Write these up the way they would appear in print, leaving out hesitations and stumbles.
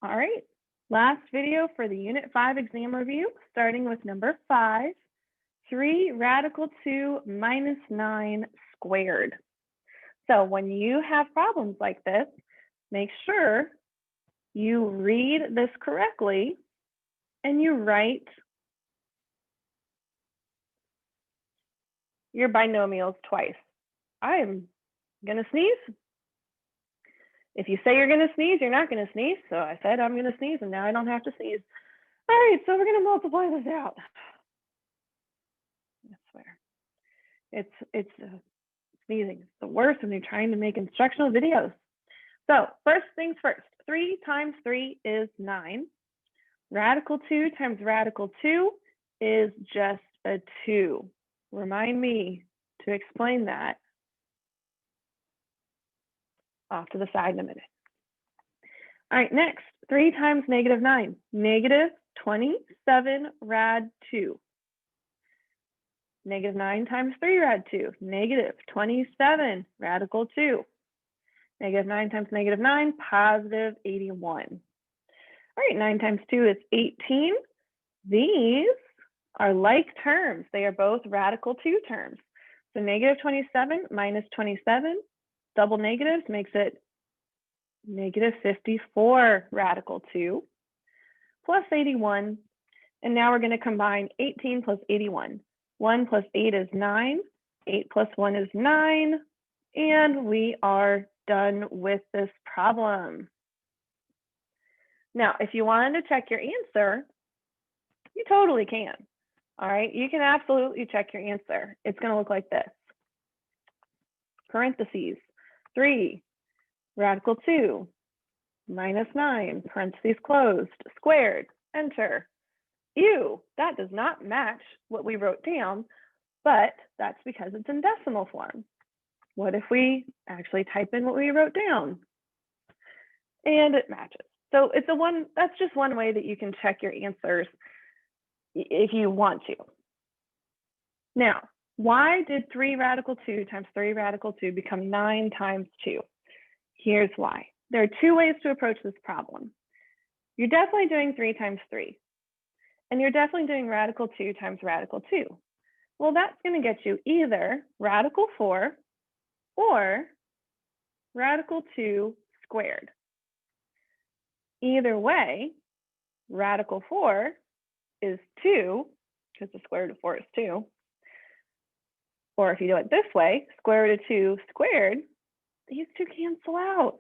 All right, last video for the Unit 5 exam review, starting with number 5, 3 radical 2 minus 9 squared. So when you have problems like this, make sure you read this correctly and you write your binomials twice. I'm going to sneeze. If you say you're going to sneeze, you're not going to sneeze. So I said I'm going to sneeze, and now I don't have to sneeze. All right, so we're going to multiply this out. I swear. It's sneezing. It's the worst when you're trying to make instructional videos. So first things first, 3 times 3 is 9. Radical 2 times radical 2 is just a 2. Remind me to explain that off to the side in a minute. All right, next, 3 times negative 9, negative 27 rad 2. Negative 9 times 3 rad 2, negative 27 radical 2. Negative 9 times negative 9, positive 81. All right, 9 times 2 is 18. These are like terms. They are both radical 2 terms. So negative 27 minus 27, double negatives makes it negative 54 radical 2 plus 81. And now we're going to combine 18 plus 81. 1 plus 8 is 9. 8 plus 1 is 9. And we are done with this problem. Now, if you wanted to check your answer, you totally can. All right, you can absolutely check your answer. It's going to look like this. Parentheses, 3, radical 2, minus 9, parentheses closed, squared, enter. Ew, that does not match what we wrote down, but that's because it's in decimal form. What if we actually type in what we wrote down? And it matches. So that's just one way that you can check your answers if you want to. Now, why did 3 radical 2 times 3 radical 2 become 9 times 2? Here's why. There are 2 ways to approach this problem. You're definitely doing 3 times 3. And you're definitely doing radical 2 times radical 2. Well, that's going to get you either radical 4 or radical 2 squared. Either way, radical 4 is 2, because the square root of 4 is 2. Or if you do it this way, square root of 2 squared, these 2 cancel out.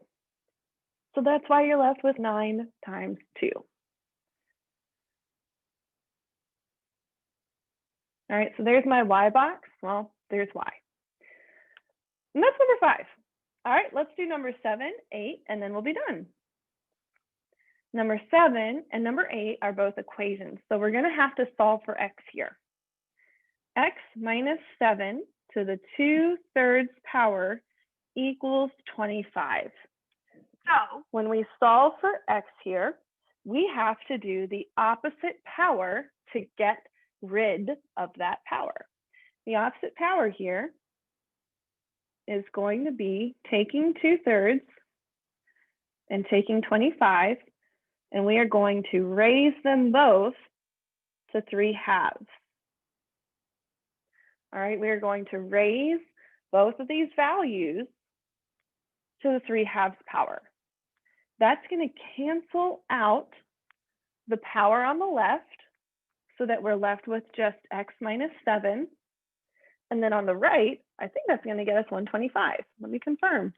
So that's why you're left with 9 times 2. All right, so there's my y box. Well, there's y. And that's number 5. All right, let's do number 7, 8, and then we'll be done. Number 7 and number 8 are both equations. So we're going to have to solve for x here. X minus 7 to the 2/3 power equals 25. So when we solve for x here, we have to do the opposite power to get rid of that power. The opposite power here is going to be taking 2/3 and taking 25, and we are going to raise them both to 3/2. All right, we are going to raise both of these values to the 3/2 power. That's going to cancel out the power on the left so that we're left with just x minus 7. And then on the right, I think that's going to get us 125. Let me confirm.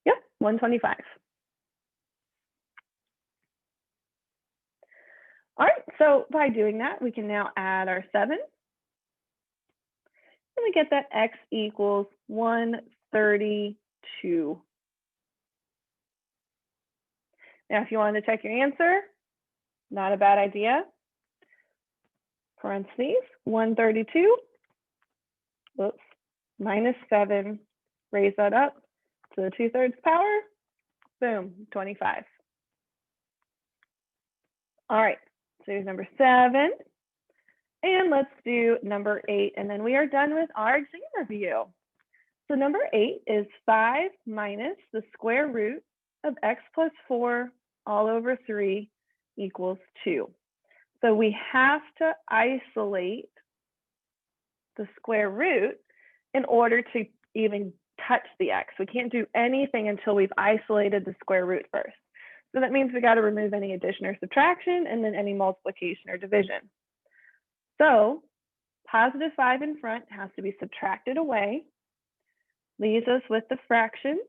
Yep, 125. All right, so by doing that, we can now add our 7. And we get that x equals 132. Now, if you wanted to check your answer, not a bad idea. Parentheses, 132, whoops, minus 7, raise that up to the 2/3 power, boom, 25. All right, so here's number 7. And let's do number 8, and then we are done with our exam review. So number 8 is 5 minus the square root of x plus 4 all over 3 equals 2. So we have to isolate the square root in order to even touch the x. We can't do anything until we've isolated the square root first. So that means we got to remove any addition or subtraction and then any multiplication or division. So positive 5 in front has to be subtracted away, leaves us with the fraction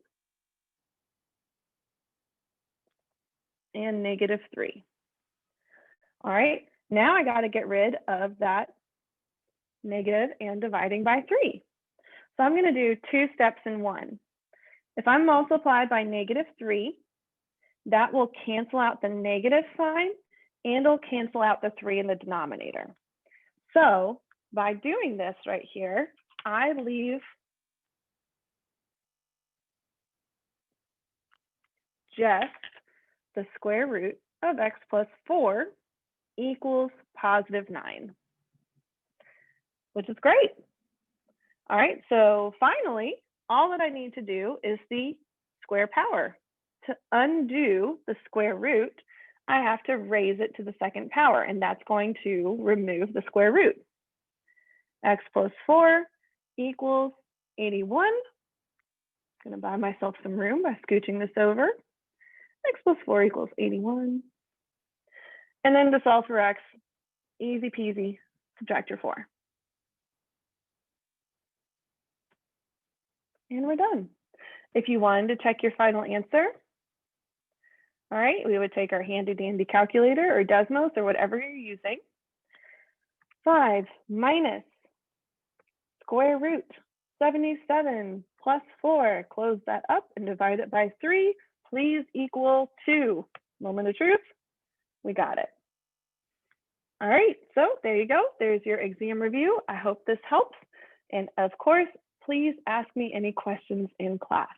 and negative 3. All right, now I got to get rid of that negative and dividing by 3. So I'm going to do 2 steps in one. If I multiply by negative 3, that will cancel out the negative sign and it'll cancel out the 3 in the denominator. So by doing this right here, I leave just the square root of x plus 4 equals positive 9, which is great. All right, so finally, all that I need to do is the square power. To undo the square root, I have to raise it to the second power, and that's going to remove the square root. X plus 4 equals 81. I'm going to buy myself some room by scooching this over. X plus 4 equals 81. And then to solve for x, easy peasy, subtract your 4. And we're done. If you wanted to check your final answer, all right, we would take our handy dandy calculator or Desmos or whatever you're using. 5 minus square root 77 plus 4, close that up and divide it by 3, please equal 2. Moment of truth, we got it. All right, so there you go. There's your exam review. I hope this helps. And of course, please ask me any questions in class.